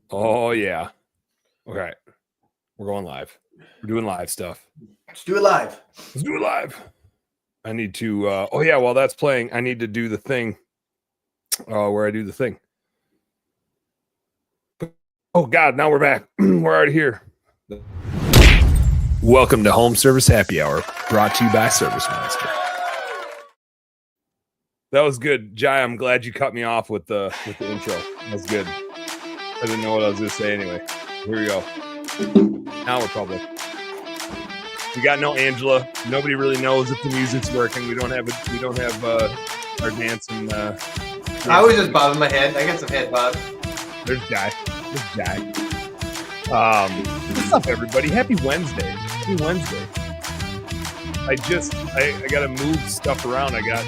Oh, yeah. Okay. We're going live. We're doing live stuff. Let's do it live. Let's do it live. I need to, oh, yeah, while that's playing, I need to do the thing where I do the thing. Oh, God, now we're back. We're already here. Welcome to Home Service Happy Hour, brought to you by Service Monster. That was good. Jai, I'm glad you cut me off with the intro. That's good. I didn't know what I was going to say anyway. Here we go. Now we're public. We got no Angela. Nobody really knows if the music's working. We don't have our dancing. I was just bobbing my head. I got some head bob. There's Jai. What's up, everybody? Happy Wednesday. Happy Wednesday. I gotta move stuff around. I got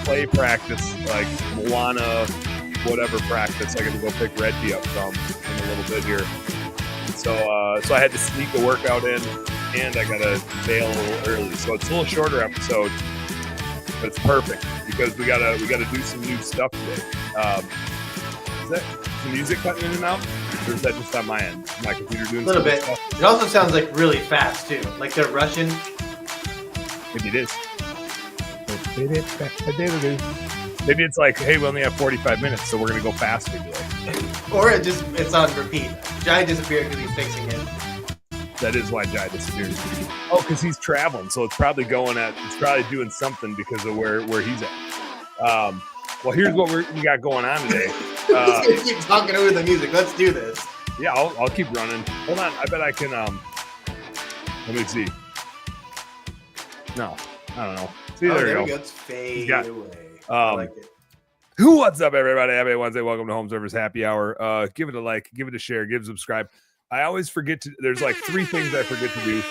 play practice, like Moana, whatever practice. I got to go pick Reggie up from in a little bit here. So I had to sneak a workout in, and I gotta bail a little early. So it's a little shorter episode, but it's perfect because we gotta do some new stuff today. Is that the music cutting in and out, or is that just on my end? Is my computer doing a little bit? Stuff? It also sounds like really fast too, like they're rushing. Maybe it is. Maybe it's like, hey, we only have 45 minutes, so we're gonna go faster today. Or it's on repeat. Jai disappeared because he's fixing it. That is why Jai disappeared. Oh, because he's traveling, so it's probably doing something because of where he's at. Well, here's what we got going on today. Let's keep talking over the music. Let's do this. Yeah, I'll keep running. Hold on, I bet I can. Let me see. No, I don't know. See, there we go. It's fade away. I like it. What's up, everybody? Happy Wednesday. Welcome to Home Service Happy Hour. Give it a like, give it a share, give it a subscribe. I always forget to. There's like 3 things I forget to do.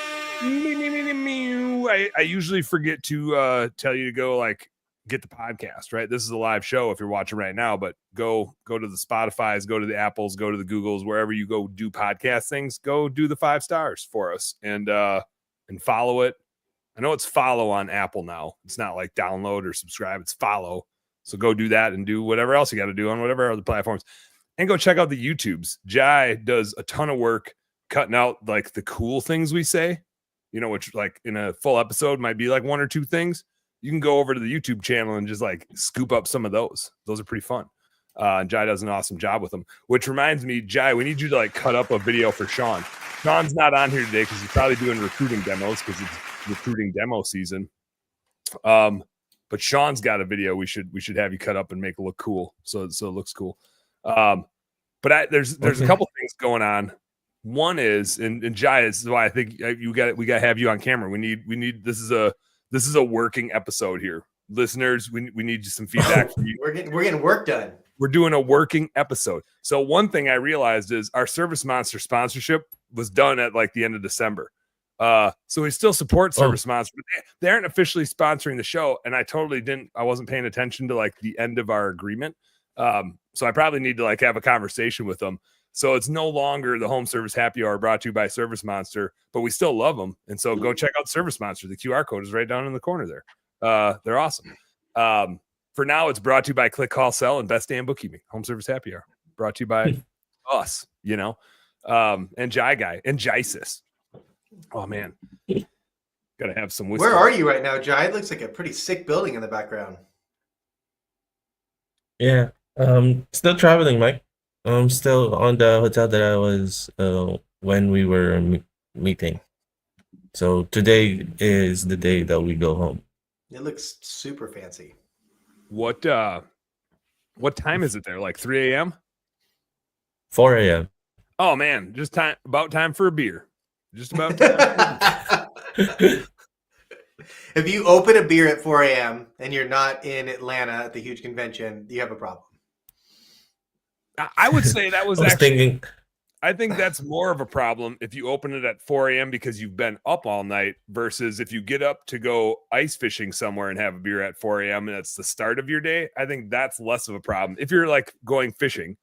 I usually forget to tell you to go like get the podcast. Right, this is a live show if you're watching right now. But go to the Spotify's, go to the Apples, go to the Googles, wherever you go do podcast things. Go do the 5 stars for us and follow it. I know it's follow on Apple now. It's not like download or subscribe. It's follow. So go do that and do whatever else you got to do on whatever other platforms. And go check out the YouTubes. Jai does a ton of work cutting out like the cool things we say, which like in a full episode might be like 1 or 2 things. You can go over to the YouTube channel and just like scoop up some of those. Those are pretty fun. And Jai does an awesome job with them, which reminds me, Jai, we need you to like cut up a video for Sean. Sean's not on here today because he's probably doing recruiting demos because it's recruiting demo season. But Sean's got a video we should have you cut up and make it look cool. So it looks cool. But there's a couple things going on. One is, and Jai, is why I think we got to have you on camera. We need this is a working episode here. Listeners, we need some feedback from you. We're getting work done. We're doing a working episode. So one thing I realized is our Service Monster sponsorship was done at like the end of December. So we still support Service Monster, but they aren't officially sponsoring the show. And I wasn't paying attention to like the end of our agreement. So I probably need to like have a conversation with them. So it's no longer the Home Service Happy Hour brought to you by Service Monster, but we still love them. And so go check out Service Monster. The QR code is right down in the corner there. They're awesome. For now, it's brought to you by Click, Call, Sell, and Best Damn Bookkeeping. Home Service Happy Hour brought to you by us, and Jai Guy and Jisis. Oh man, gotta have some whiskey. Where are you right now, Jai? It looks like a pretty sick building in the background. Yeah, still traveling, Mike. I'm still on the hotel that I was when we were meeting. So today is the day that we go home. It looks super fancy. What time is it there? Like 3 a.m. 4 a.m. Oh man, just about time for a beer. Just about time. If you open a beer at 4 a.m. and you're not in Atlanta at the huge convention, you have a problem. I would say that was thinking. I think that's more of a problem if you open it at 4 a.m. because you've been up all night versus if you get up to go ice fishing somewhere and have a beer at 4 a.m. and that's the start of your day. I think that's less of a problem. If you're like going fishing,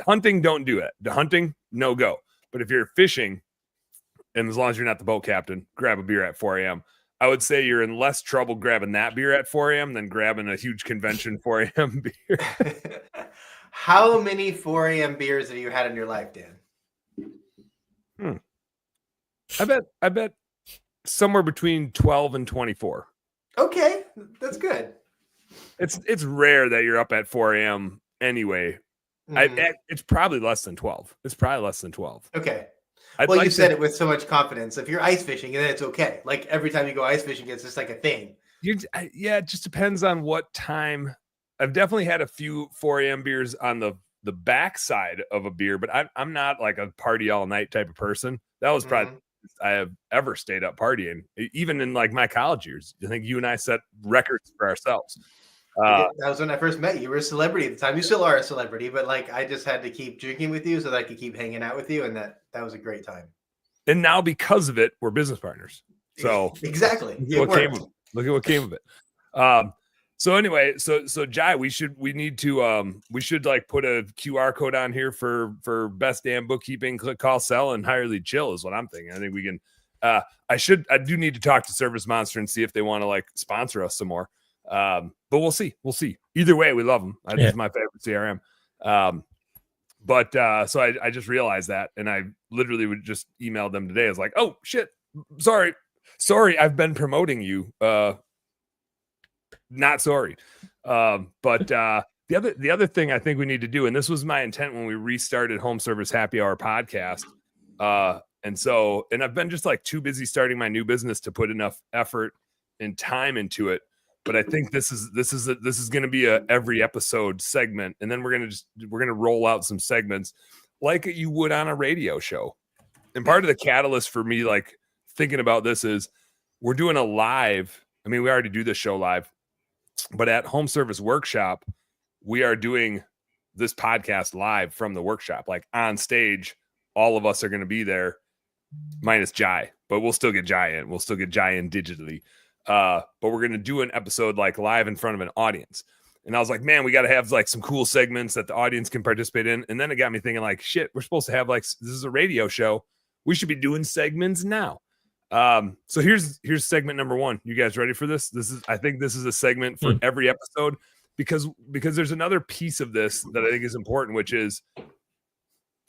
hunting, don't do it. The hunting, no go. But if you're fishing, and as long as you're not the boat captain, grab a beer at 4 a.m. I would say you're in less trouble grabbing that beer at 4 a.m. than grabbing a huge convention 4 a.m. beer. How many 4 a.m. beers have you had in your life, Dan? I bet somewhere between 12 and 24. Okay, that's good. It's rare that you're up at 4 a.m. anyway. It's probably less than 12. It's probably less than 12. Okay. I'd Well, like you to- said it with so much confidence. If you're ice fishing, then it's okay. Like every time you go ice fishing, it's just like a thing. Yeah, it just depends on what time. I've definitely had a few 4 a.m. beers on the backside of a beer, but I'm not like a party all night type of person. That was probably I have ever stayed up partying, even in like my college years. I think you and I set records for ourselves. That was when I first met you. You were a celebrity at the time. You still are a celebrity, but like I just had to keep drinking with you so that I could keep hanging out with you, and that was a great time. And now because of it, we're business partners. So exactly, look at what came of it. So anyway, so Jai, we should like put a QR code on here for best damn bookkeeping, click, call, sell, and hire, lead, chill is what I'm thinking. I think we can. I do need to talk to Service Monster and see if they want to like sponsor us some more. But we'll see. Either way, we love them. This is my favorite CRM. So I just realized that, and I literally would just email them today. I was like, oh shit, sorry, I've been promoting you. Not sorry. But the other thing I think we need to do, and this was my intent when we restarted Home Service Happy Hour podcast. And I've been just like too busy starting my new business to put enough effort and time into it. But I think this is going to be a every episode segment, and then we're gonna roll out some segments like you would on a radio show. And part of the catalyst for me like thinking about this is we're doing a live. I mean, we already do this show live, but at Home Service Workshop, we are doing this podcast live from the workshop, like on stage. All of us are going to be there, minus Jai, but we'll still get Jai in. We'll still get Jai in digitally. But we're going to do an episode like live in front of an audience. And I was like, man, we got to have like some cool segments that the audience can participate in. And then it got me thinking like, shit, we're supposed to have like, this is a radio show. We should be doing segments now. So here's segment number 1. You guys ready for this? I think this is a segment for every episode because there's another piece of this that I think is important, which is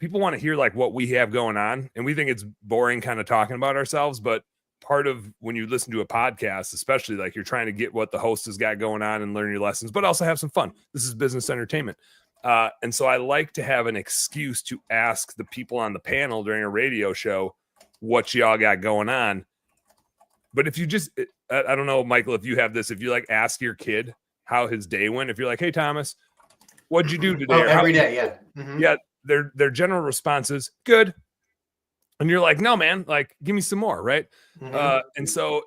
people want to hear like what we have going on. And we think it's boring kind of talking about ourselves, but part of when you listen to a podcast, especially like you're trying to get what the host has got going on and learn your lessons, but also have some fun. This is business entertainment. And so I like to have an excuse to ask the people on the panel during a radio show what y'all got going on. But if you just, I don't know, Michael, if you have this, if you like ask your kid how his day went, if you're like, hey, Thomas, what'd you do today? Every day. Yeah. Mm-hmm. Yeah. Their general response is good. And you're like, no, man, like, give me some more. Right. Mm-hmm. And so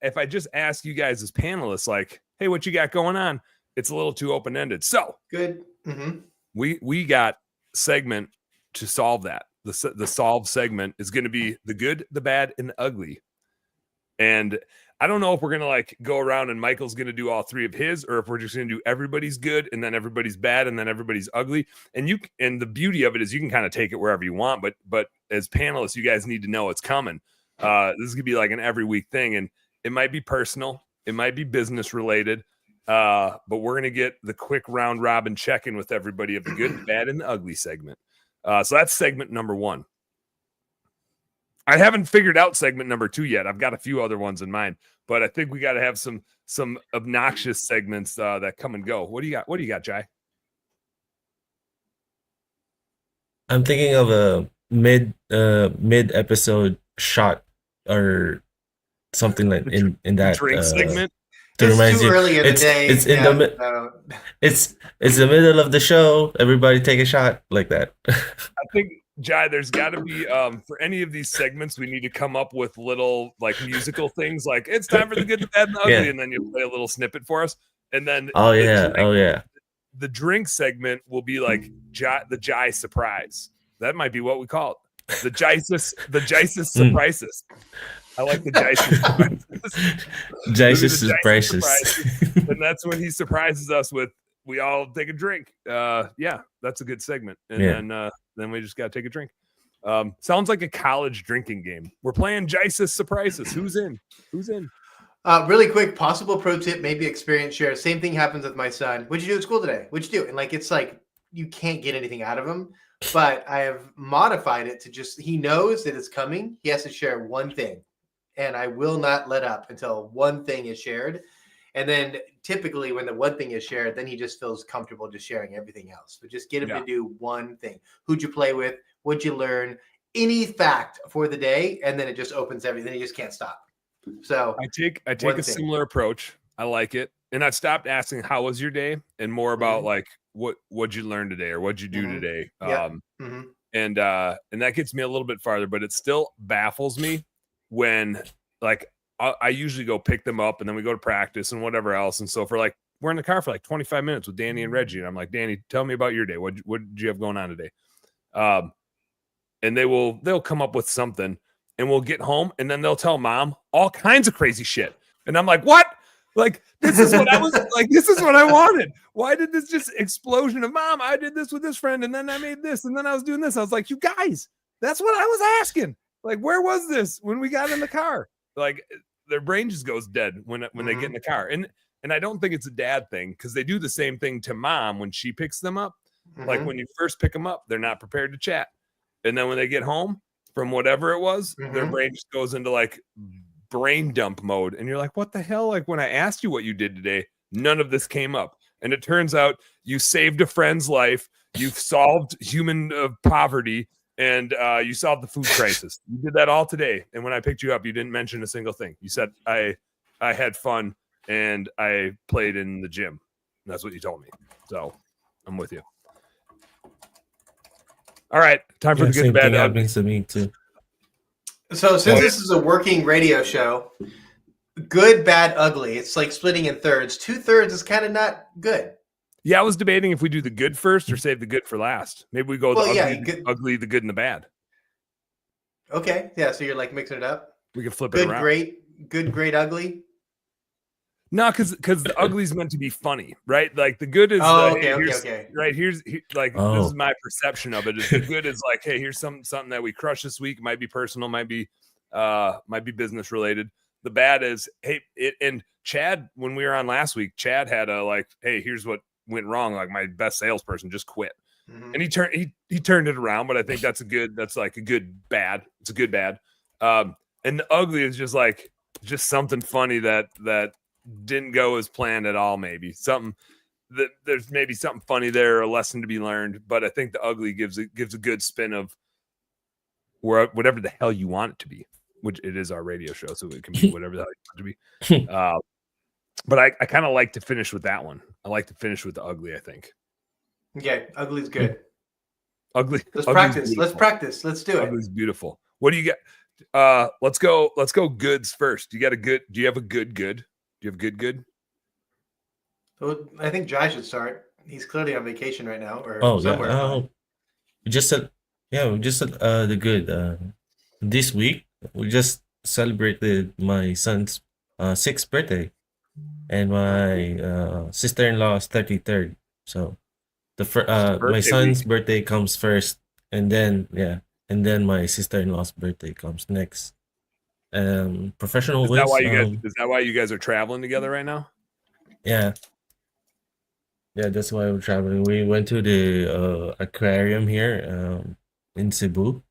if I just ask you guys as panelists, like, hey, what you got going on? It's a little too open-ended. So good. Mm-hmm. We got segment to solve that. The solve segment is going to be the good, the bad, and the ugly. And I don't know if we're going to like go around and Michael's going to do all 3 of his, or if we're just going to do everybody's good and then everybody's bad and then everybody's ugly. And the beauty of it is you can kind of take it wherever you want, but as panelists, you guys need to know it's coming. This is going to be like an every week thing, and it might be personal. It might be business related. But we're going to get the quick round robin check-in with everybody of the good, the bad, and the ugly segment. So that's segment number 1. I haven't figured out segment number 2 yet. I've got a few other ones in mind, but I think we got to have some obnoxious segments that come and go. What do you got, Jai? I'm thinking of a mid episode shot or something like in that drink segment. To it's remind too you, early in the day. It's in it's the middle of the show. Everybody take a shot like that. I think, Jai, there's got to be for any of these segments, we need to come up with little like musical things, like it's time for the good, the bad, and the ugly, and then you play a little snippet for us, and then the drink segment will be like the Jai surprise. That might be what we call it, the Jaisis surprises. I like the Jaisis surprises. And that's when he surprises us with, we all take a drink. Yeah, that's a good segment. And then we just got to take a drink. Sounds like a college drinking game. We're playing Jaisis surprises. Who's in? Really quick, possible pro tip, maybe experience share. Same thing happens with my son. What'd you do at school today? What'd you do? And like, it's like you can't get anything out of him. But I have modified it to just, he knows that it's coming. He has to share one thing, and I will not let up until one thing is shared. And then typically when the one thing is shared, then he just feels comfortable just sharing everything else. But just get him to do one thing. Who'd you play with? What'd you learn? Any fact for the day, and then it just opens everything. You just can't stop. So I take a similar approach. I like it. And I stopped asking how was your day and more about like what'd you learn today or what'd you do today. And that gets me a little bit farther, but it still baffles me when like I usually go pick them up and then we go to practice and whatever else. And so we're in the car for like 25 minutes with Danny and Reggie. And I'm like, Danny, tell me about your day. What did you have going on today? And they'll come up with something and we'll get home and then they'll tell mom all kinds of crazy shit. And I'm like, what? Like, this is what I was like, this is what I wanted. Why did this just explosion of mom? I did this with this friend and then I made this and then I was doing this. I was like, you guys, that's what I was asking. Like, where was this when we got in the car? Like, their brain just goes dead when they get in the car. And I don't think it's a dad thing because they do the same thing to mom when she picks them up. Like, when you first pick them up, they're not prepared to chat. And then when they get home from whatever it was, their brain just goes into like brain dump mode. And you're like, what the hell? Like, when I asked you what you did today, none of this came up. And it turns out you saved a friend's life. You've solved human poverty. And you solved the food crisis. You did that all today. And when I picked you up, you didn't mention a single thing. You said, I had fun and I played in the gym. And that's what you told me. So I'm with you. All right. Time for the good, bad, ugly. Happens to me too. So since this is a working radio show, good, bad, ugly, it's like splitting in thirds. 2/3 is kind of not good. Yeah, I was debating if we do the good first or save the good for last. Maybe we go ugly, the good, and the bad. Okay. Yeah, so you're like mixing it up? We can flip it around. Good, great, ugly? No, because the ugly is meant to be funny, right? Like the good is okay. Right, this is my perception of it. Is the good is like, hey, here's something that we crushed this week. Might be personal, might be business related. The bad is, hey, and Chad, when we were on last week, Chad had a like, hey, here's what went wrong. Like my best salesperson just quit. And he turned it around, but I think that's a good bad. It's a good bad. And the ugly is just like something funny that didn't go as planned at all. Maybe something that there's maybe something funny there, or a lesson to be learned. But I think the ugly gives a good spin of whatever the hell you want it to be, which it is our radio show, so it can be whatever the hell you want it to be. But I kind of like to finish with that one. I like to finish with the ugly, I think. Okay, ugly's good. Ugly. Let's practice. Let's practice. Let's do it. Ugly's beautiful. What do you get? Let's go goods first. Do you have a good? Do you have good? Well, I think Jai should start. He's clearly on vacation right now, or somewhere. Yeah. We just said the good. This week we just celebrated my son's 6th birthday. And my sister-in-law's 33rd. So my son's birthday comes first, and then my sister-in-law's birthday comes next. Professional is that why you guys are traveling together right now? Yeah, that's why we're traveling. We went to the aquarium here in Cebu,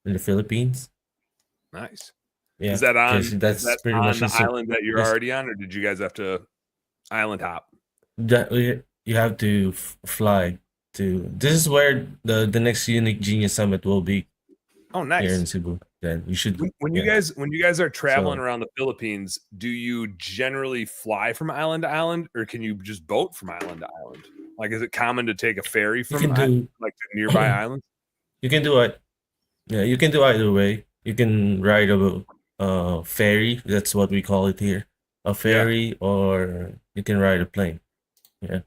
in the Philippines. Nice. Yeah, is that on pretty much the island that you're already on, or did you guys have to island hop? You have to fly to. This is where the next Unique Genius Summit will be. Oh, nice. Here in Cebu. Then you should. When you guys are traveling around the Philippines, do you generally fly from island to island, or can you just boat from island to island? Like, is it common to take a ferry from to nearby islands? You can do it. Yeah, you can do either way. You can ride a ferry. That's what we call it here. A ferry, or you can ride a plane. Yeah,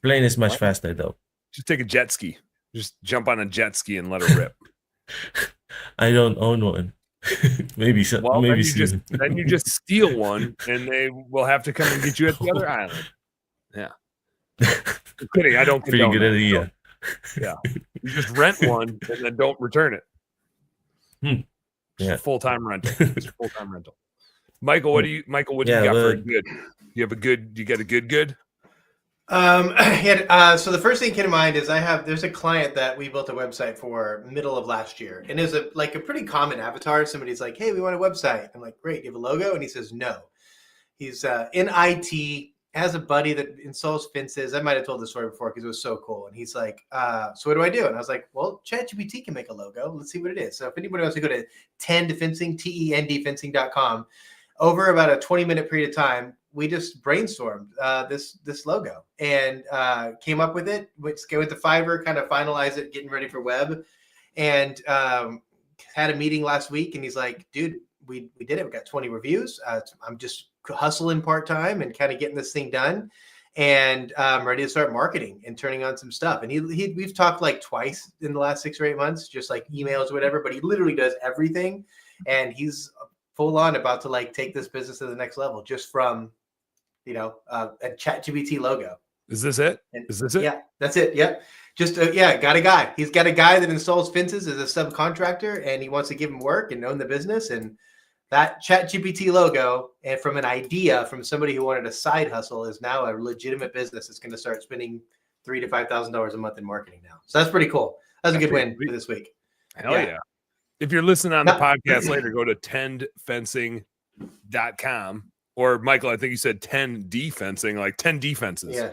plane is much faster though. Just take a jet ski. Just jump on a jet ski and let it rip. I don't own one. Maybe so. Well, maybe then you just steal one, and they will have to come and get you at the other island. Yeah. I'm kidding. I don't. Pretty good idea. Yeah. You just rent one and then don't return it. Yeah. Full-time rental. It's a full-time rental. Michael, what do you got for a good? You have a good? You get a good? So the first thing that came to mind is there's a client that we built a website for middle of last year, and it's a pretty common avatar. Somebody's like, "Hey, we want a website." I'm like, "Great, you have a logo?" And he says, "No." He's in IT, has a buddy that installs fences. I might have told this story before because it was so cool. And he's like, "So what do I do?" And I was like, "Well, ChatGPT can make a logo. Let's see what it is." So if anybody wants to go to Tend Fencing, TEND fencing.com, over about a 20-minute period of time, we just brainstormed this logo and came up with it. Let's go with the Fiverr, kind of finalize it, getting ready for web, and had a meeting last week. And he's like, "Dude, we did it. We got 20 reviews. I'm just hustling part time and kind of getting this thing done, and I'm ready to start marketing and turning on some stuff." And we've talked like twice in the last 6 or 8 months, just like emails or whatever. But he literally does everything, and he's full on about to like take this business to the next level just from a ChatGPT logo. Is this it? And Is this it? yeah, that's it. Yep. Just got a guy. He's got a guy that installs fences as a subcontractor, and he wants to give him work and own the business. And that ChatGPT logo, and from an idea from somebody who wanted a side hustle, is now a legitimate business that's going to start spending $3,000 to $5,000 a month in marketing now. So that's pretty cool. That's a good win for this week. Hell yeah. If you're listening on the podcast later, go to tendfencing.com. Or Michael, I think you said 10D fencing, like 10 defenses. Yeah.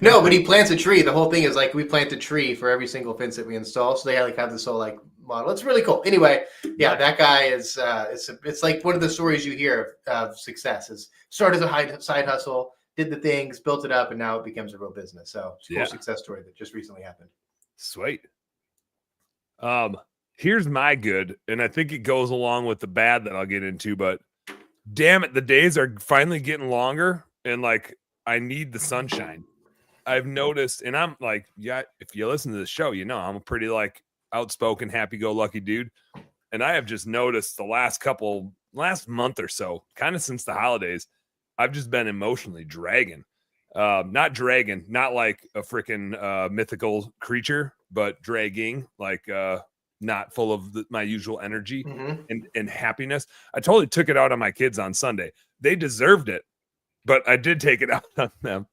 No, when he plants a tree, the whole thing is like we plant a tree for every single fence that we install. So they like have this whole like model. It's really cool. Anyway, yeah, that guy is it's like one of the stories you hear of success is started as a side hustle, did the things, built it up, and now it becomes a real business. So it's a cool success story that just recently happened. Sweet. Here's my good, and I think it goes along with the bad that I'll get into, but damn it, the days are finally getting longer, and like I need the sunshine. I've noticed, and I'm like, yeah, if you listen to the show, you know I'm a pretty like outspoken, happy-go-lucky dude. And I have just noticed the last month or so, kind of since the holidays, I've just been emotionally dragging. Not like a freaking mythical creature, but dragging, like not full of my usual energy and happiness. I totally took it out on my kids on Sunday. They deserved it, but I did take it out on them,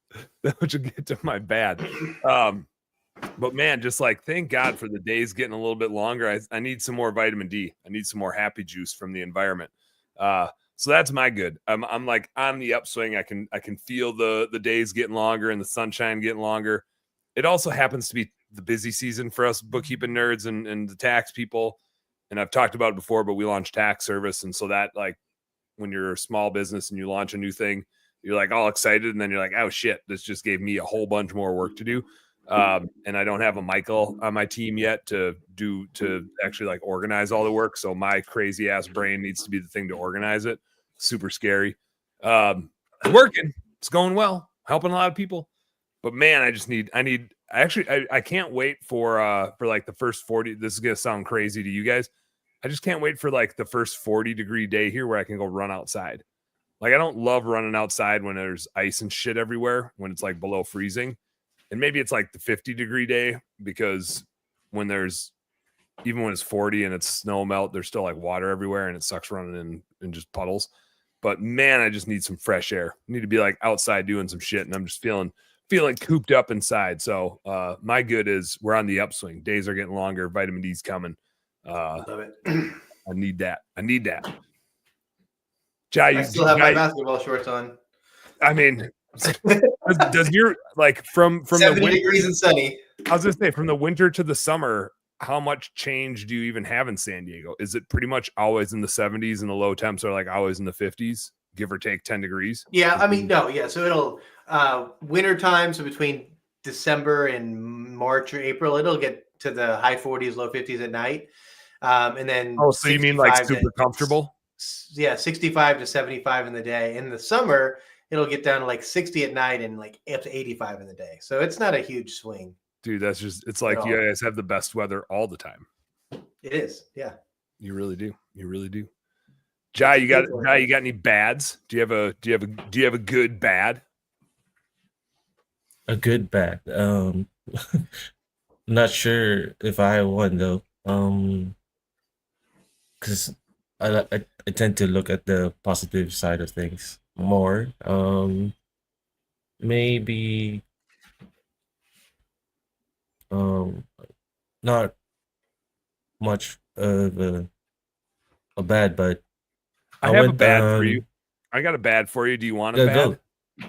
which will get to my bad. But man, just like thank God for the days getting a little bit longer. I need some more vitamin D. I need some more happy juice from the environment. So that's my good. I'm like on the upswing. I can feel the days getting longer and the sunshine getting longer. It also happens to be the busy season for us bookkeeping nerds and the tax people. And I've talked about it before, but we launched tax service. And so that like when you're a small business and you launch a new thing, you're like all excited. And then you're like, oh shit, this just gave me a whole bunch more work to do. And I don't have a Michael on my team yet to actually like organize all the work. So my crazy ass brain needs to be the thing to organize it. Super scary. It's working. It's going well, helping a lot of people. But man, I can't wait for like the first 40. This is gonna sound crazy to you guys. I just can't wait for like the first 40-degree day here where I can go run outside. Like I don't love running outside when there's ice and shit everywhere, when it's like below freezing. And maybe it's like the 50-degree day because when it's 40 and it's snow melt, there's still like water everywhere and it sucks running in just puddles. But man, I just need some fresh air. I need to be like outside doing some shit, and I'm just feeling cooped up inside. So my good is we're on the upswing. Days are getting longer. Vitamin D's coming. Love it. I need that. Jai, I still have my basketball shorts on. I mean, does your like from 70 the winter, degrees and sunny? I was gonna say from the winter to the summer, how much change do you even have in San Diego? Is it pretty much always in the 70s and the low temps are like always in the 50s, give or take 10 degrees? Yeah, I mean, no, yeah. So it'll winter time, so between December and March or April, it'll get to the high 40s, low 50s at night. And then so you mean like super comfortable? Yeah, 65 to 75 in the day. In the summer, it'll get down to like 60 at night and like up to 85 in the day. So it's not a huge swing. Dude, it's like you guys have the best weather all the time. It is, yeah. You really do. Jai, you got any bads? Do you have a good bad? A good bad. Not sure if I have one though. Because I tend to look at the positive side of things more. maybe um not much of a bad, but I I have a went bad for you. on. I got a bad for you. Do you want a Go bad? go.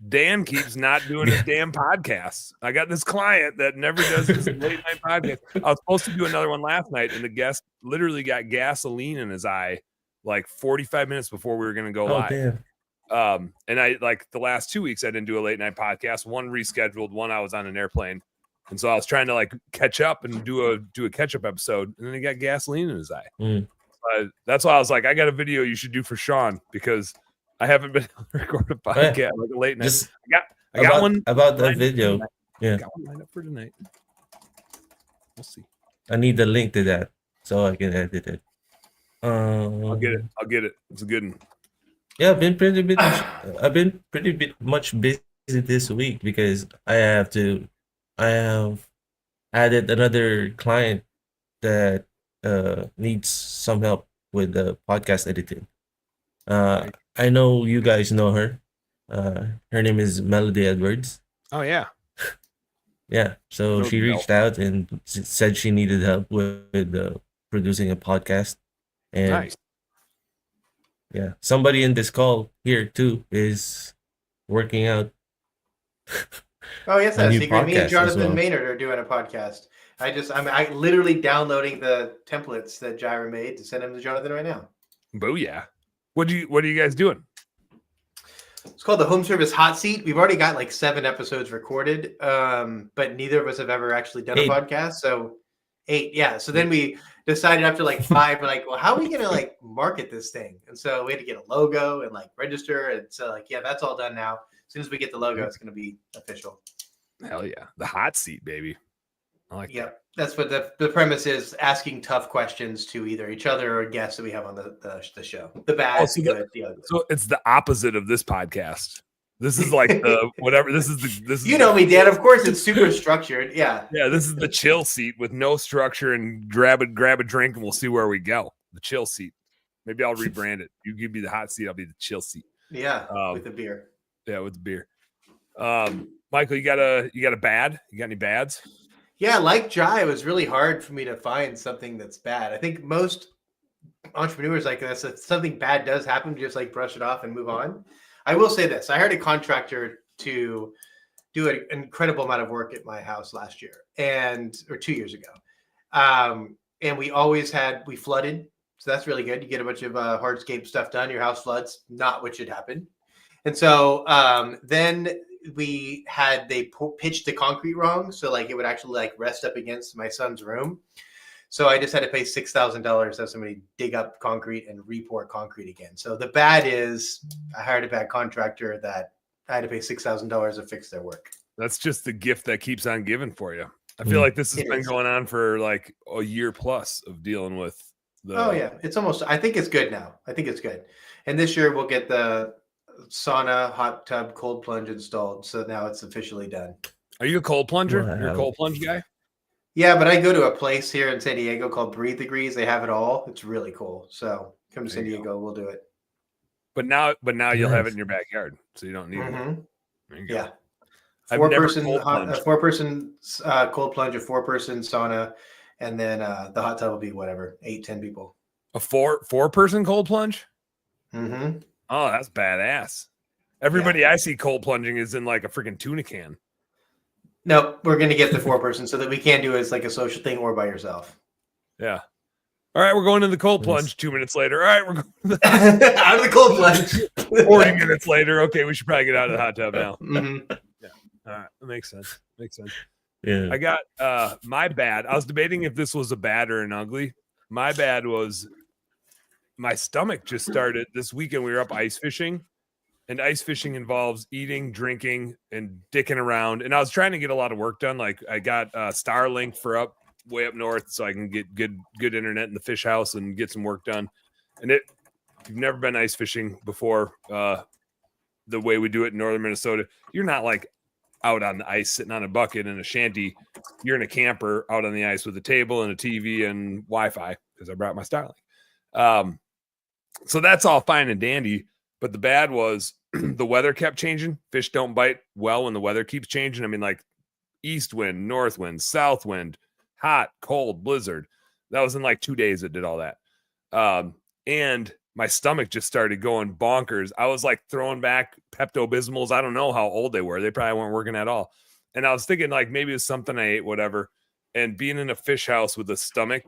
Dan keeps not doing his Yeah. damn podcasts. I got this client that never does his late night podcast. I was supposed to do another one last night, and the guest literally got gasoline in his eye like 45 minutes before we were going to go Oh live. damn. And I like the last 2 weeks I didn't do a late night podcast. One rescheduled, one I was on an airplane, and so I was trying to like catch up and do a catch up episode, and then he got gasoline in his eye. That's why I was like, I got a video you should do for Sean because I haven't been able to record a podcast like a late night. Just I got one about the lined up for video. tonight. Yeah, Got one lined up for tonight. We'll see. I need the link to that so I can edit it. I'll get it. It's a good one. Yeah, I've been pretty much busy this week because I have added another client that needs some help with the podcast editing. I know you guys know her. Her name is Melody Edwards. Oh yeah. Yeah, so she reached out and said she needed help with producing a podcast. And Nice. yeah, somebody in this call here too is working out. Oh yes, a that's new secret. Me podcast and as Jonathan well. Maynard are doing a podcast. I literally downloading the templates that Jaira made to send them to Jonathan right now. Booyah. What are you guys doing? It's called the Home Service Hot Seat. We've already got like 7 episodes recorded, but neither of us have ever actually done 8. a podcast. So 8, yeah. So then we decided after like 5, we're like, well, how are we gonna like market this thing? And so we had to get a logo and like register. And so like, yeah, that's all done now. As soon as we get the logo, it's gonna be official. Hell yeah. The hot seat, baby. I like Yep. That's what the premise is, asking tough questions to either each other or guests that we have on the show. The bad, so the good, the ugly. So it's the opposite of this podcast. This is like the whatever. This is You know me, Dan. Of course, it's super structured. Yeah. Yeah, this is the chill seat with no structure and grab a drink and we'll see where we go. The chill seat. Maybe I'll rebrand it. You give me the hot seat, I'll be the chill seat. Yeah, with the beer. Yeah, with the beer. Michael, you got a bad? You got any bads? Yeah, like Jai, it was really hard for me to find something that's bad. I think most entrepreneurs like this, if something bad does happen, just like brush it off and move on. I will say this: I hired a contractor to do an incredible amount of work at my house last year or 2 years ago, and we flooded, so that's really good. You get a bunch of hardscape stuff done, your house floods, not what should happen, and so then they pitched the concrete wrong, so like it would actually like rest up against my son's room. So I just had to pay $6,000 to have somebody dig up concrete and re-pour concrete again. So the bad is I hired a bad contractor that I had to pay $6,000 to fix their work. That's just the gift that keeps on giving for you. I feel like this has been going on for like a year plus of dealing with the. Oh yeah, it's almost. I think it's good now. I think it's good. And this year we'll get the sauna, hot tub, cold plunge installed. So now it's officially done. Are you a cold plunger? Wow. You're a cold plunge guy? Yeah, but I go to a place here in San Diego called Breathe Degrees. They have it all. It's really cool. So come to San Diego, we'll do it. But now you'll have it in your backyard, so you don't need it. There you go. Yeah. I've 4-person never cold plunged. a 4-person cold plunge, a 4-person sauna, and then the hot tub will be whatever, 8-10 people. A 4-person cold plunge? Mm-hmm. Oh, that's badass. Everybody I see cold plunging is in like a freaking tuna can. No, we're gonna get the 4-person so that we can do it as like a social thing or by yourself. Yeah. All right, we're going to the cold plunge 2 minutes later. All right, we're going to out of the cold plunge. 40 minutes later. Okay, we should probably get out of the hot tub now. Mm-hmm. Yeah. All right, that makes sense. Yeah. I got my bad. I was debating if this was a bad or an ugly. My bad was my stomach just started this weekend. We were up ice fishing, and ice fishing involves eating, drinking, and dicking around. And I was trying to get a lot of work done. Like I got Starlink for way up north, so I can get good internet in the fish house and get some work done. And if you've never been ice fishing before, the way we do it in northern Minnesota, you're not like out on the ice sitting on a bucket in a shanty. You're in a camper out on the ice with a table and a TV and Wi-Fi because I brought my Starlink. So that's all fine and dandy. But the bad was the weather kept changing. Fish don't bite well when the weather keeps changing. I mean, like east wind, north wind, south wind, hot, cold, blizzard. That was in like 2 days it did all that. And my stomach just started going bonkers. I was like throwing back Pepto-Bismols. I don't know how old they were. They probably weren't working at all. And I was thinking like maybe it's something I ate, whatever. And being in a fish house with a stomach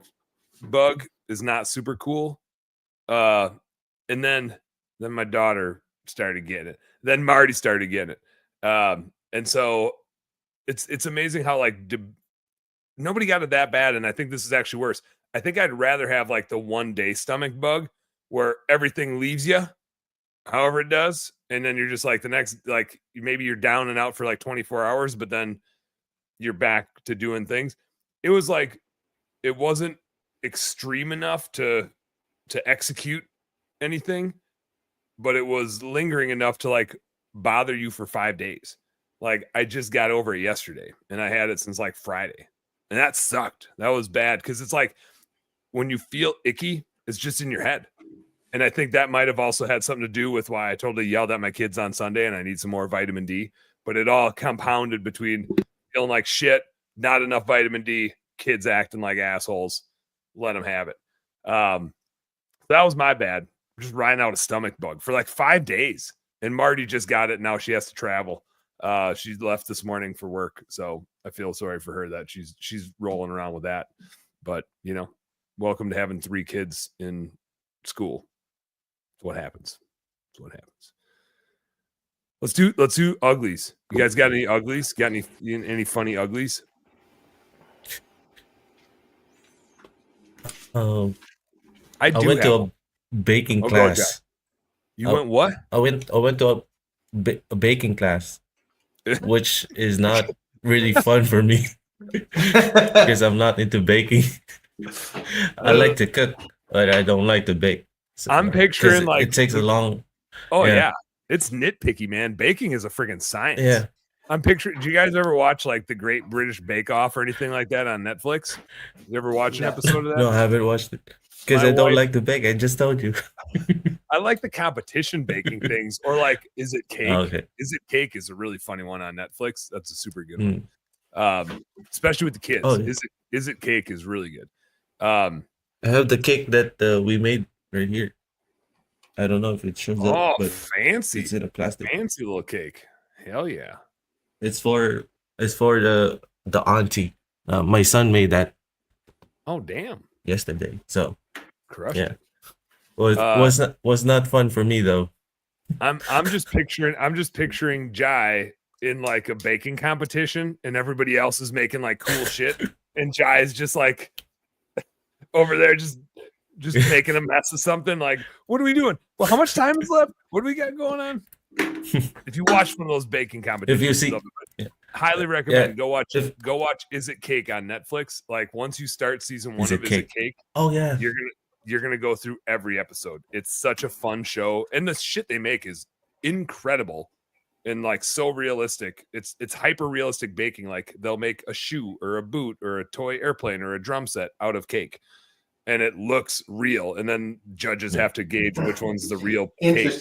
bug is not super cool. And then my daughter started getting it. Then Marty started getting it. And so it's amazing how like nobody got it that bad. And I think this is actually worse. I think I'd rather have like the 1 day stomach bug where everything leaves you, however it does. And then you're just like the next, like maybe you're down and out for like 24 hours, but then you're back to doing things. It was like, it wasn't extreme enough to execute anything, but it was lingering enough to like bother you for 5 days. Like I just got over it yesterday and I had it since like Friday. And that sucked. That was bad because it's like when you feel icky, it's just in your head. And I think that might have also had something to do with why I totally yelled at my kids on Sunday and I need some more vitamin D. But it all compounded between feeling like shit, not enough vitamin D, kids acting like assholes. Let them have it. That was my bad. Just riding out a stomach bug for like 5 days. And Marty just got it. Now she has to travel. She left this morning for work. So I feel sorry for her that she's rolling around with that. But, you know, welcome to having 3 kids in school. It's what happens. It's what happens. Let's do uglies. You guys got any uglies? Got any funny uglies? I went to a baking class. You went what? I went to a baking class, which is not really fun for me because I'm not into baking. I like to cook, but I don't like to bake. So, I'm picturing like it takes a long. Oh yeah, it's nitpicky, man. Baking is a freaking science. Yeah. I'm picturing. Do you guys ever watch like the Great British Bake Off or anything like that on Netflix? You ever watch an episode of that? No, I haven't watched it because I don't like to bake. I just told you. I like the competition baking things, or like, is it cake? Okay. Is it cake is a really funny one on Netflix. That's a super good one, especially with the kids. Oh, yeah. Is it cake is really good. I have the cake that we made right here. I don't know if it shows up, but fancy! It's in a plastic. Fancy little cake. Hell yeah! It's for the auntie. My son made that. Oh damn! Yesterday, so crushed. Yeah, was not fun for me though. I'm just picturing Jai in like a baking competition, and everybody else is making like cool shit, and Jai is just like over there just making a mess of something. Like, what are we doing? Well, how much time is left? What do we got going on? If you watch one of those baking competitions, if you see, highly recommend go watch Is It Cake on Netflix. Like once you start season 1 of Is It Cake, oh yeah, you're gonna go through every episode. It's such a fun show, and the shit they make is incredible and like so realistic. It's hyper realistic baking. Like they'll make a shoe or a boot or a toy airplane or a drum set out of cake. And it looks real, and then judges have to gauge which one's the real cake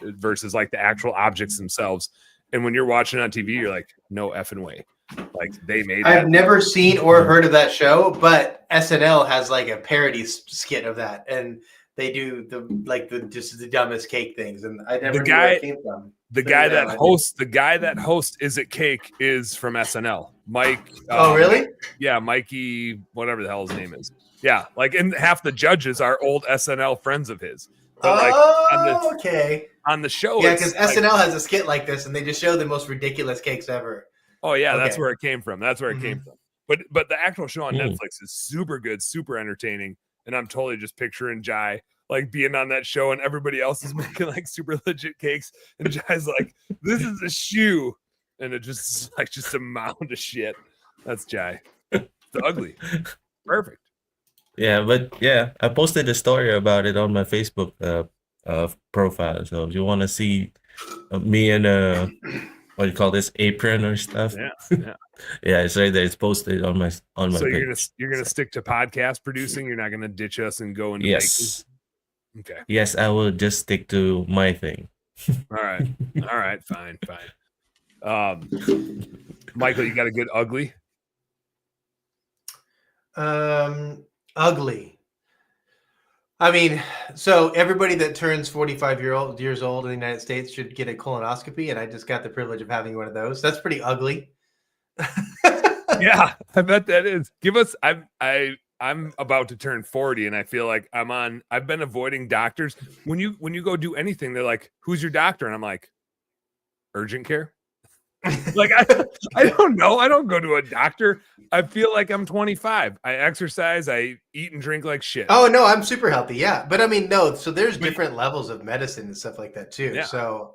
versus like the actual objects themselves. And when you're watching on TV, you're like, no effing way. Like they made. I've never seen or heard of that show, but SNL has like a parody skit of that, and they do the dumbest cake things. And I never knew where it came from. The guy that hosts Is It Cake is from SNL. Mike. Oh really? Yeah, Mikey, whatever the hell his name is. Yeah, like, and half the judges are old SNL friends of his. But like, okay. On the show, yeah, because SNL has a skit like this, and they just show the most ridiculous cakes ever. Oh yeah, okay. That's where it came from. But the actual show on Netflix is super good, super entertaining, and I'm totally just picturing Jai like being on that show, and everybody else is making like super legit cakes, and Jai's like, "This is a shoe," and it just like just a mound of shit. That's Jai. It's ugly. Perfect. Yeah, but yeah, I posted a story about it on my Facebook profile. So if you want to see me in what do you call this, apron or stuff? Yeah. Yeah, it's right there. It's posted on my page. So you're gonna stick to podcast producing. You're not gonna ditch us and go into yes. baking? Okay. Yes, I will just stick to my thing. All right, fine. Michael, you got a good ugly? Ugly. I mean, so everybody that turns 45 years old in the United States should get a colonoscopy, and I just got the privilege of having one of those. That's pretty ugly. Yeah, I bet that is. Give us. I'm about to turn 40, and I feel like I've been avoiding doctors. When you go do anything, they're like, "Who's your doctor?" And I'm like, "Urgent care." Like I don't know. I don't go to a doctor. I feel like I'm 25. I exercise. I eat and drink like shit. Oh no, I'm super healthy. Yeah, but I mean, no. So there's different levels of medicine and stuff like that too. Yeah. So,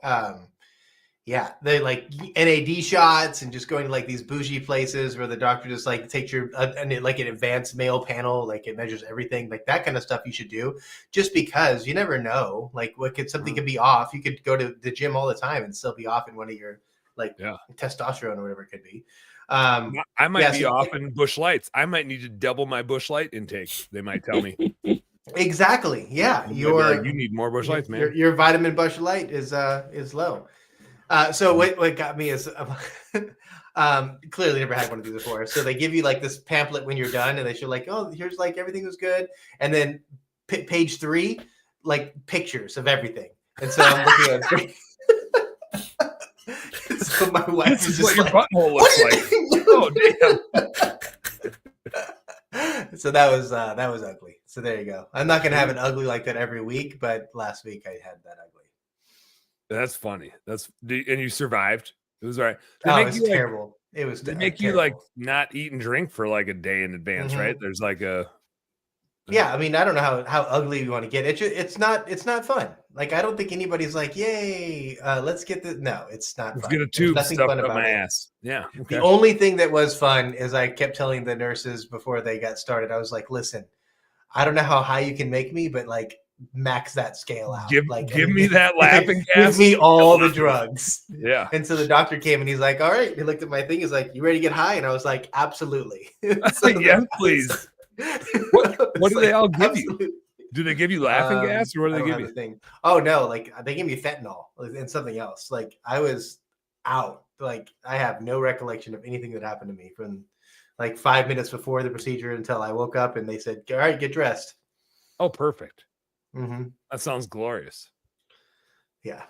yeah, they like NAD shots and just going to like these bougie places where the doctor just like takes your like an advanced male panel, like it measures everything, like that kind of stuff. You should do just because you never know. Like, something could be off. You could go to the gym all the time and still be off in one of your like testosterone or whatever it could be. I might be off in Busch Lights. I might need to double my Busch Light intake. They might tell me. Exactly. Yeah, you need more Busch Lights, man. Your vitamin Busch Light is low. So what got me is clearly never had one of these before. So they give you like this pamphlet when you're done, and they show like, oh, here's like everything was good, and then page 3, like pictures of everything. And so I'm looking at. So my wife this is just what your like, butthole looks like. Oh damn! So that was ugly. So there you go. I'm not gonna have an ugly like that every week, but last week I had that ugly. That's funny. And you survived. It was all right. It was terrible. It was. They make you like not eat and drink for like a day in advance, right? There's like a. Yeah, I mean, I don't know how ugly you want to get. It's not fun. Like, I don't think anybody's like, yay, let's get this. No, it's not. Let's get a tube stuffed up my ass. Yeah. Okay. The only thing that was fun is I kept telling the nurses before they got started. I was like, listen, I don't know how high you can make me, but like max that scale out. Give me that laughing gas. Give me all the drugs. Yeah. And so the doctor came and he's like, all right. He looked at my thing. He's like, you ready to get high? And I was like, absolutely. So yes, please. What do they all give you? Do they give you laughing gas, or what do they give you? Thing. Oh no, like they gave me fentanyl and something else. Like I was out. Like I have no recollection of anything that happened to me from like 5 minutes before the procedure until I woke up and they said, all right, get dressed. Oh, perfect. Mm-hmm. That sounds glorious. Yeah.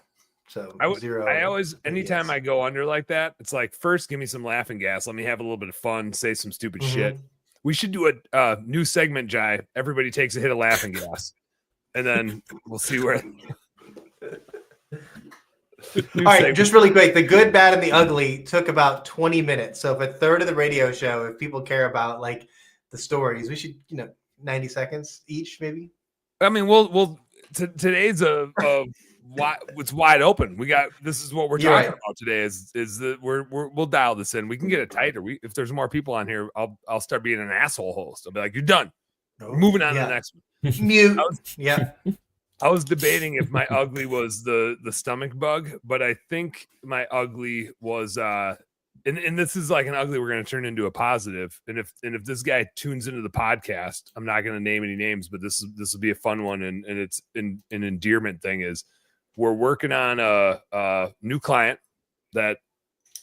So I always, anytime I go under like that, it's like, first give me some laughing gas. Let me have a little bit of fun, say some stupid shit. We should do a new segment, Jai. Everybody takes a hit of laughing gas, and then we'll see where. All right, just really quick. The good, bad, and the ugly took about 20 minutes. So if a third of the radio show, if people care about like the stories, we should, 90 seconds each, maybe. I mean, today's it's wide open. This is what we're talking about today. Is that we'll dial this in. We can get it tighter. If there's more people on here, I'll start being an asshole host. I'll be like, you're done. We're moving on to the next one. Mute. I was debating if my ugly was the stomach bug, but I think my ugly was and this is like an ugly we're going to turn into a positive. And if this guy tunes into the podcast, I'm not going to name any names, but this will be a fun one. And it's an endearment thing is we're working on a new client that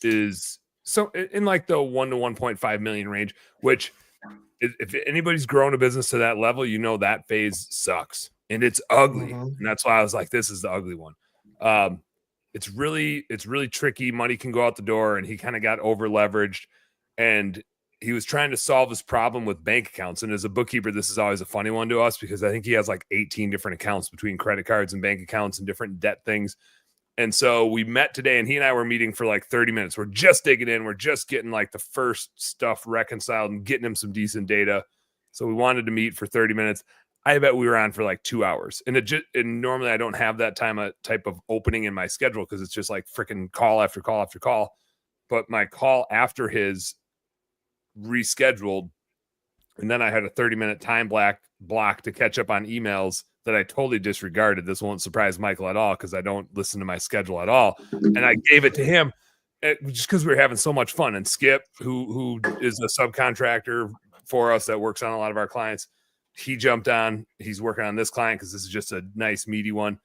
is so in like the 1 to 1.5 million range, which if anybody's grown a business to that level, that phase sucks and it's ugly. And that's why I was like, this is the ugly one. It's really tricky. Money can go out the door, and he kind of got over leveraged, and he was trying to solve this problem with bank accounts. And as a bookkeeper, this is always a funny one to us because I think he has like 18 different accounts between credit cards and bank accounts and different debt things. And so we met today, and he and I were meeting for like 30 minutes. We're just digging in. We're just getting like the first stuff reconciled and getting him some decent data. So we wanted to meet for 30 minutes. I bet we were on for like 2 hours, and and normally I don't have that type of opening in my schedule because it's just like freaking call after call after call. But my call after his rescheduled, and then I had a 30-minute time block to catch up on emails that I totally disregarded. This won't surprise Michael at all because I don't listen to my schedule at all, and I gave it to him just because we were having so much fun. And Skip, who is a subcontractor for us that works on a lot of our clients. He jumped on. He's working on this client because this is just a nice, meaty one.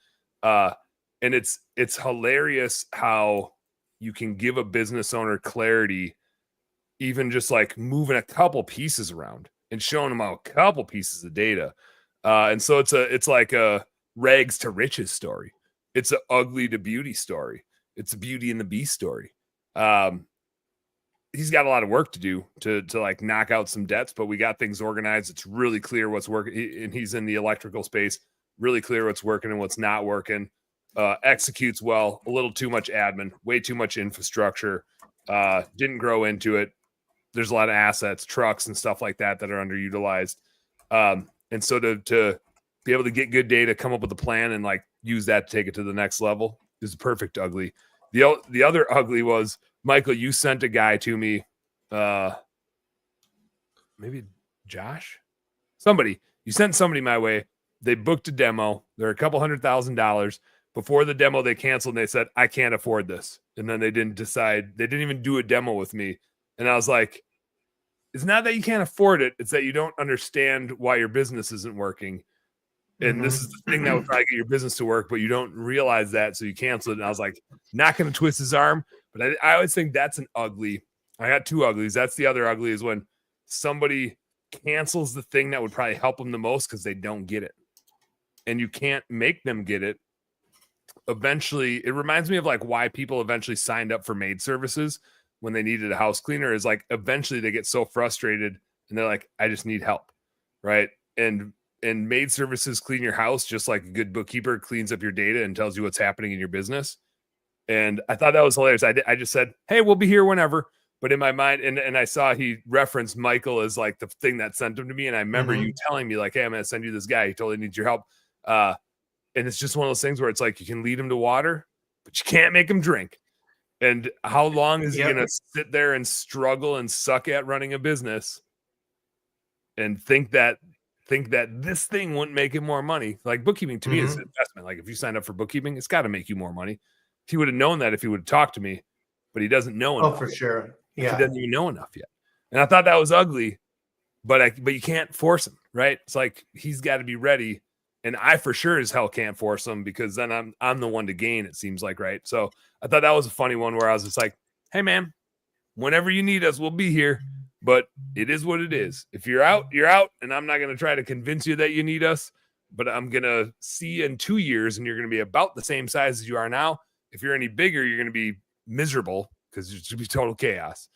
And it's hilarious how you can give a business owner clarity, even just like moving a couple pieces around and showing them a couple pieces of data. And so it's like a rags to riches story. It's an ugly to beauty story. It's a Beauty and the Beast story. He's got a lot of work to do to like knock out some debts, but we got things organized. It's really clear what's working. And he's in the electrical space, really clear what's working and what's not working. Executes well, a little too much admin, way too much infrastructure. Didn't grow into it. There's a lot of assets, trucks and stuff like that are underutilized. And so to be able to get good data, come up with a plan and like use that to take it to the next level is a perfect ugly. The other ugly was, Michael, you sent a guy to me, maybe Josh, you sent somebody my way. They booked a demo. They're $200,000. Before the demo, they canceled and they said, I can't afford this. And then they didn't even do a demo with me. And I was like, it's not that you can't afford it. It's that you don't understand why your business isn't working. And this is the thing that would probably get your business to work, but you don't realize that. So you cancel it. And I was like, not going to twist his arm. But I always think that's an ugly. I got two uglies. That's the other ugly, is when somebody cancels the thing that would probably help them the most because they don't get it. And you can't make them get it. Eventually, it reminds me of like why people eventually signed up for maid services when they needed a house cleaner, is like eventually they get so frustrated and they're like, I just need help. Right. And maid services clean your house just like a good bookkeeper cleans up your data and tells you what's happening in your business. And I thought that was hilarious. I just said, hey, we'll be here whenever. But in my mind, and I saw he referenced Michael as like the thing that sent him to me. And I remember you telling me like, hey, I'm going to send you this guy. He totally needs your help. And it's just one of those things where it's like, you can lead him to water, but you can't make him drink. And how long is he going to sit there and struggle and suck at running a business and think that this thing wouldn't make him more money? Like bookkeeping to me is an investment. Like if you sign up for bookkeeping, it's got to make you more money. He would have known that if he would have talked to me, but he doesn't know enough. Oh, for sure. Yeah. He doesn't even know enough yet. And I thought that was ugly, but you can't force him, right? It's like, he's got to be ready. And I for sure as hell can't force him, because then I'm the one to gain, it seems like, right? So I thought that was a funny one where I was just like, hey man, whenever you need us, we'll be here. But it is what it is. If you're out, you're out. And I'm not going to try to convince you that you need us, but I'm going to see you in 2 years and you're going to be about the same size as you are now. If you're any bigger, you're going to be miserable because it should be total chaos.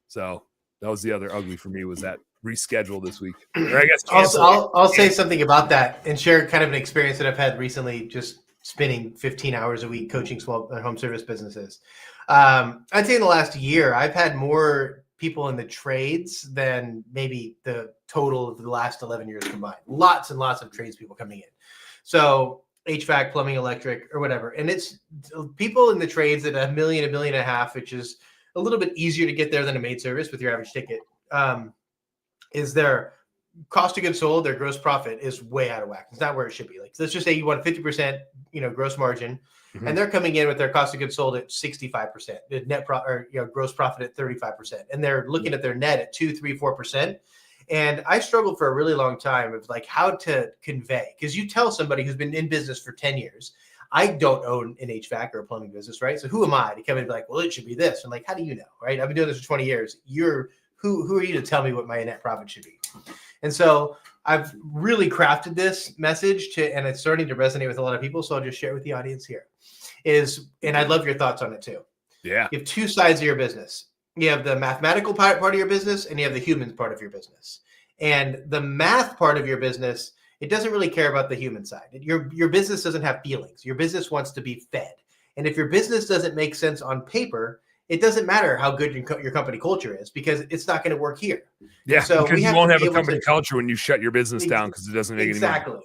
So that was the other ugly for me, was that reschedule this week. Or I guess I'll say something about that and share kind of an experience that I've had recently, just spending 15 hours a week coaching small home service businesses. I'd say in the last year, I've had more people in the trades than maybe the total of the last 11 years combined. Lots and lots of tradespeople coming in. So HVAC, plumbing, electric, or whatever. And it's people in the trades at $1 million, $1.5 million, which is a little bit easier to get there than a maid service with your average ticket. Is their cost of goods sold, their gross profit is way out of whack. It's not where it should be. Like, let's just say you want 50%, gross margin, and they're coming in with their cost of goods sold at 65%, gross profit at 35%, and they're looking at their net at 2, 3, 4%. And I struggled for a really long time of like how to convey, because you tell somebody who's been in business for 10 years, I don't own an HVAC or a plumbing business, right? So who am I to come in and be like, well, it should be this? And like, how do you know, right? I've been doing this for 20 years. Who are you to tell me what my net profit should be? And so I've really crafted this message and it's starting to resonate with a lot of people. So I'll just share it with the audience here and I'd love your thoughts on it too. Yeah. You have two sides of your business. You have the mathematical part of your business and you have the human part of your business. And the math part of your business, it doesn't really care about the human side. Your business doesn't have feelings. Your business wants to be fed. And if your business doesn't make sense on paper, it doesn't matter how good your company culture is, because it's not going to work here. Yeah, so because you won't have a company culture when you shut your business down, because it doesn't make any money.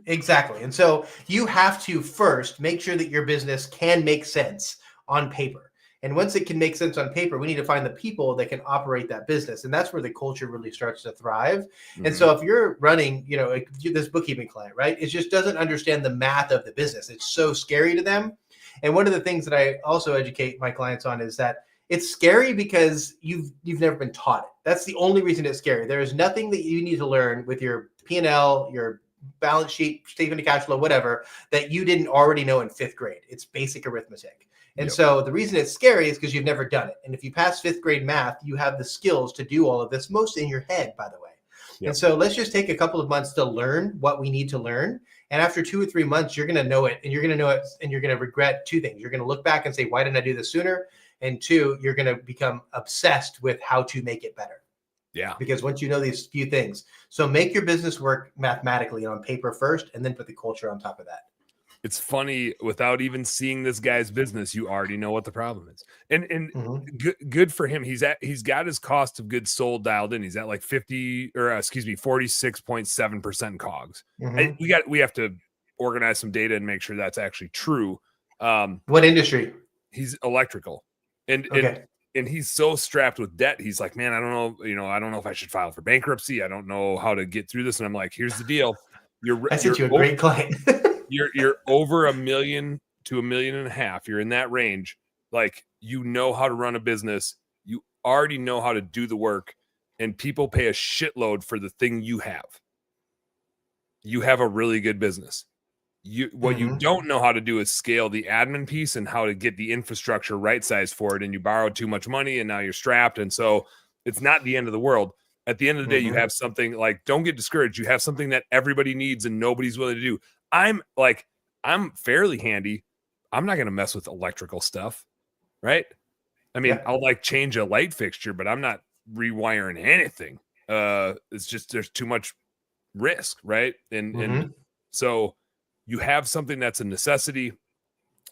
Exactly. And so you have to first make sure that your business can make sense on paper. And once it can make sense on paper, we need to find the people that can operate that business. And that's where the culture really starts to thrive. And so if you're running, this bookkeeping client, right, it just doesn't understand the math of the business. It's so scary to them. And one of the things that I also educate my clients on is that it's scary because you've never been taught it. That's the only reason it's scary. There is nothing that you need to learn with your P&L, your balance sheet, statement of cash flow, whatever, that you didn't already know in 5th grade. It's basic arithmetic. And so the reason it's scary is because you've never done it. And if you pass 5th grade math, you have the skills to do all of this, mostly in your head, by the way. And so let's just take a couple of months to learn what we need to learn. And after 2 or 3 months, you're going to know it, and you're going to know it, and you're going to regret 2 things. You're going to look back and say, why didn't I do this sooner? And 2, you're going to become obsessed with how to make it better. Yeah. Because once you know these few things, so make your business work mathematically on paper first, and then put the culture on top of that. It's funny, without even seeing this guy's business, you already know what the problem is. And good for him. He's got his cost of goods sold dialed in. He's at like 46.7% COGS. We have to organize some data and make sure that's actually true. What industry? He's electrical. And he's so strapped with debt. He's like, man, I don't know if I should file for bankruptcy. I don't know how to get through this. And I'm like, here's the deal. I sent you a great client. You're over $1 million to $1.5 million. You're in that range. Like, you know how to run a business. You already know how to do the work, and people pay a shitload for the thing you have. You have a really good business. What you don't know how to do is scale the admin piece and how to get the infrastructure right size for it. And you borrowed too much money and now you're strapped. And so it's not the end of the world. At the end of the day, you have something like, don't get discouraged. You have something that everybody needs and nobody's willing to do. I'm fairly handy. I'm not going to mess with electrical stuff, right? I mean, I'll like change a light fixture, but I'm not rewiring anything. It's just, there's too much risk, right? And so you have something that's a necessity.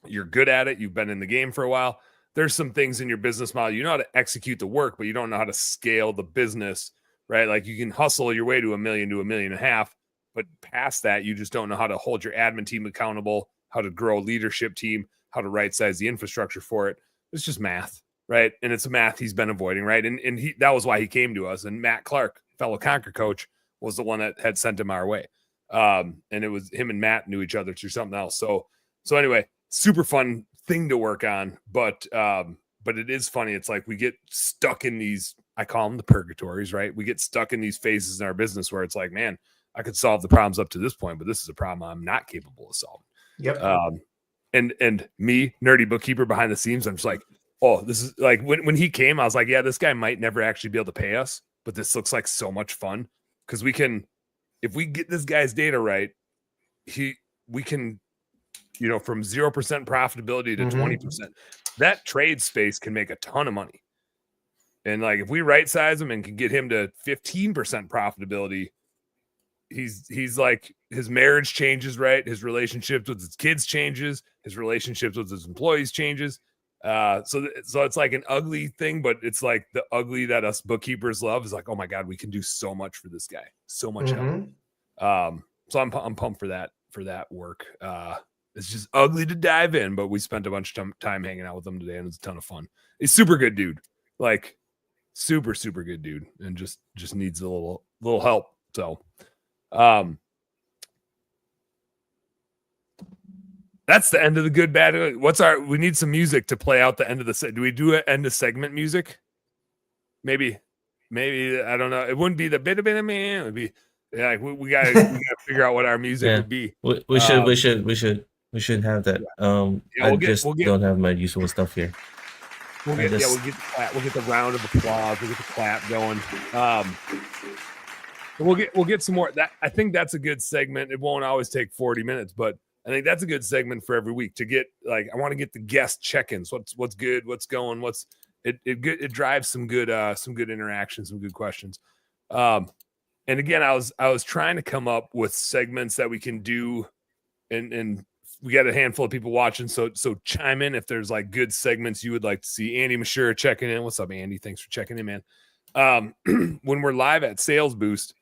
You're good at it. You've been in the game for a while. There's some things in your business model. You know how to execute the work, but you don't know how to scale the business, right? Like, you can hustle your way to $1 million to $1.5 million. But past that, you just don't know how to hold your admin team accountable, how to grow a leadership team, how to right size the infrastructure for it. It's just math, right? And it's a math he's been avoiding, right? And that was why he came to us. And Matt Clark, fellow Conquer coach, was the one that had sent him our way. And it was him and Matt knew each other through something else. So anyway, super fun thing to work on. But it is funny. It's like we get stuck in these, I call them the purgatories, right? We get stuck in these phases in our business where it's like, man, I could solve the problems up to this point, but this is a problem I'm not capable of solving. Yep. And me, nerdy bookkeeper behind the scenes, I'm just like, oh, this is like when he came, I was like, yeah, this guy might never actually be able to pay us, but this looks like so much fun because we can, if we get this guy's data right, we can, from 0% profitability to 20%, that trade space can make a ton of money. And like, if we right size him and can get him to 15% profitability, he's like, his marriage changes, right? His relationships with his kids changes, his relationships with his employees changes. So it's like an ugly thing, but it's like the ugly that us bookkeepers love is like, oh my God, we can do so much for this guy. So much help. So I'm pumped for that work. It's just ugly to dive in, but we spent a bunch of time hanging out with him today, and it's a ton of fun. He's super good dude, like super, super good dude, and just needs a little help. So, that's the end of the good, bad. We need some music to play out the end of the do we do an end of segment music? Maybe, I don't know. It wouldn't be the bit of man. It would be like, we gotta figure out what our music would be. We should have that. We'll don't have my usual stuff here. We'll get the round of applause. We'll get the clap going. We'll get some more. I think that's a good segment. It won't always take 40 minutes, but I think that's a good segment for every week to get, like, I want to get the guest check-ins. What's good, what's going, it drives some good interactions, some good questions. And again, I was trying to come up with segments that we can do, and we got a handful of people watching, so chime in if there's like good segments you would like to see. Andy Mashura checking in. What's up, Andy? Thanks for checking in, man. When we're live at Sales Boost,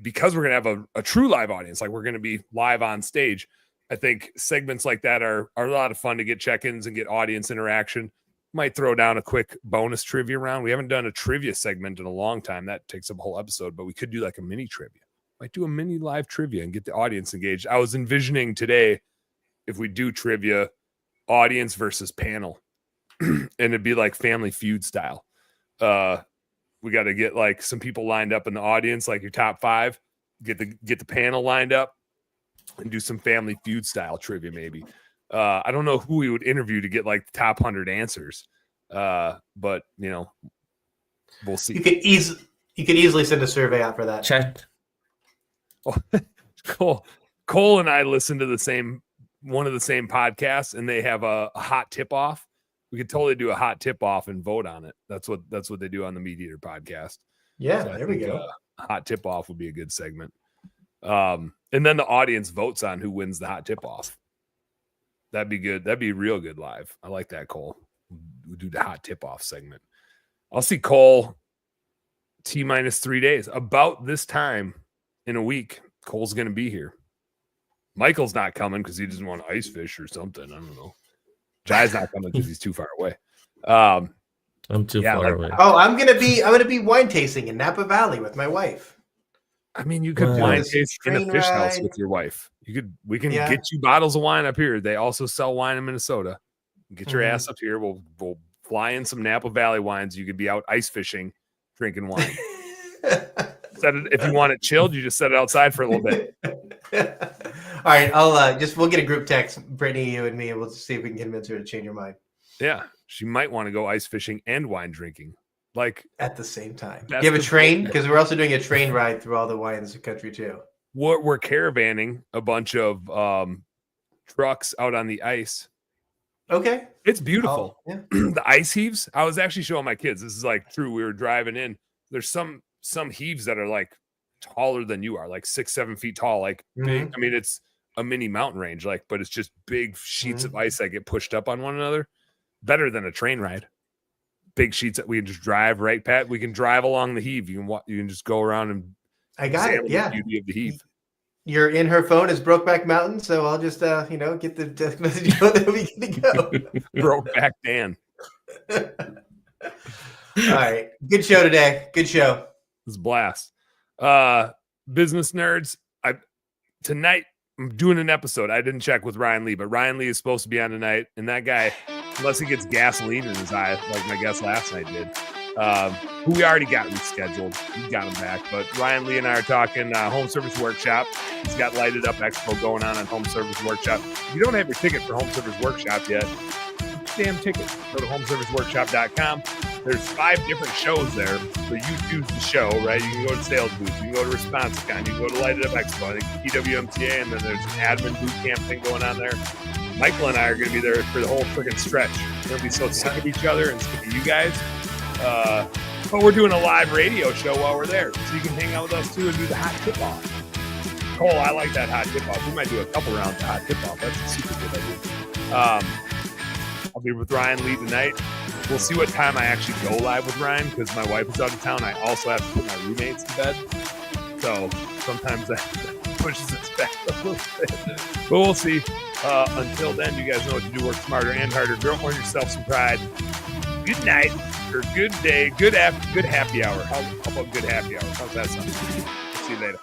because we're gonna have a true live audience, like we're gonna be live on stage, I think segments like that are a lot of fun to get check-ins and get audience interaction. Might throw down a quick bonus trivia round. We haven't done a trivia segment in a long time. That takes up a whole episode, but we could do like a mini trivia. Might do a mini live trivia and get the audience engaged. I was envisioning today, if we do trivia, audience versus panel, and it'd be like Family Feud style. We got to get like some people lined up in the audience, like your top 5, get the panel lined up and do some Family Feud style trivia maybe. I don't know who we would interview to get like the top 100 answers, but we'll see. You could easily send a survey out for that. Chat. Oh, Cole and I listen to one of the same podcasts, and they have a hot tip off. We could totally do a hot tip off and vote on it. That's what they do on the Meat Eater podcast. Yeah, so there we go. Hot tip off would be a good segment. And then the audience votes on who wins the hot tip off. That'd be good. That'd be real good live. I like that, Cole. We'll do the hot tip off segment. I'll see Cole T-3 days. About this time in a week, Cole's going to be here. Michael's not coming because he doesn't want to ice fish or something. I don't know. Jai's not coming because he's too far away. I'm too far away. Oh, I'm gonna be wine tasting in Napa Valley with my wife. I mean, you could wine taste in a fish house with your wife. We can get you bottles of wine up here. They also sell wine in Minnesota. Get your ass up here. We'll fly in some Napa Valley wines. You could be out ice fishing, drinking wine. If you want it chilled, you just set it outside for a little bit. All right, we'll get a group text, Brittany, you and me, and we'll see if we can convince her to change her mind. Yeah, she might want to go ice fishing and wine drinking, like at the same time. Do you have a train? Because we're also doing a train ride through all the wines in the country too. We're caravanning a bunch of trucks out on the ice. Okay, it's beautiful. Oh, yeah. The ice heaves. I was actually showing my kids. This is like true. We were driving in. There's some heaves that are like taller than you are, like 6-7 feet tall, like big. I mean, it's a mini mountain range, like, but it's just big sheets of ice that get pushed up on one another. Better than a train ride. Big sheets that we can just drive right, Pat. We can drive along the heave. You can just go around and I got it. Yeah, the beauty of the heave. You're in her phone is Brokeback Mountain, so I'll just get the text message that we can go. Brokeback Dan. All right, good show today. Good show. It's a blast. Business nerds. Tonight I'm doing an episode. I didn't check with Ryan Lee, but Ryan Lee is supposed to be on tonight, and that guy, unless he gets gasoline in his eye, like my guest last night did, who we already got rescheduled. We got him back, but Ryan Lee and I are talking Home Service Workshop. He's got Lighted Up Expo going on Home Service Workshop. If you don't have your ticket for Home Service Workshop yet, damn ticket. Go to homeserviceworkshop.com. There's 5 different shows there, so you choose the show, right? You can go to Sales Booth, you can go to ResponsiCon, you can go to Lighted Up Expo, I think PWMTA, and then there's an admin boot camp thing going on there. Michael and I are going to be there for the whole freaking stretch. We're going to be so sick of each other and sick of you guys. But we're doing a live radio show while we're there, so you can hang out with us too and do the hot tip-off. Cole, I like that hot tip-off. We might do a couple rounds of hot tip-off. That's a super good idea. I'll be with Ryan Lee tonight. We'll see what time I actually go live with Ryan because my wife is out of town. I also have to put my roommates to bed. So sometimes that pushes us back a little bit. But we'll see. Until then, you guys know what to do. Work smarter and harder. Don't earn yourself some pride. Good night or good day. Good happy hour. How about good happy hour? How's that sound? See you later.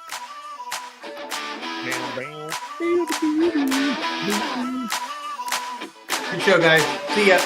Good show, guys. See ya.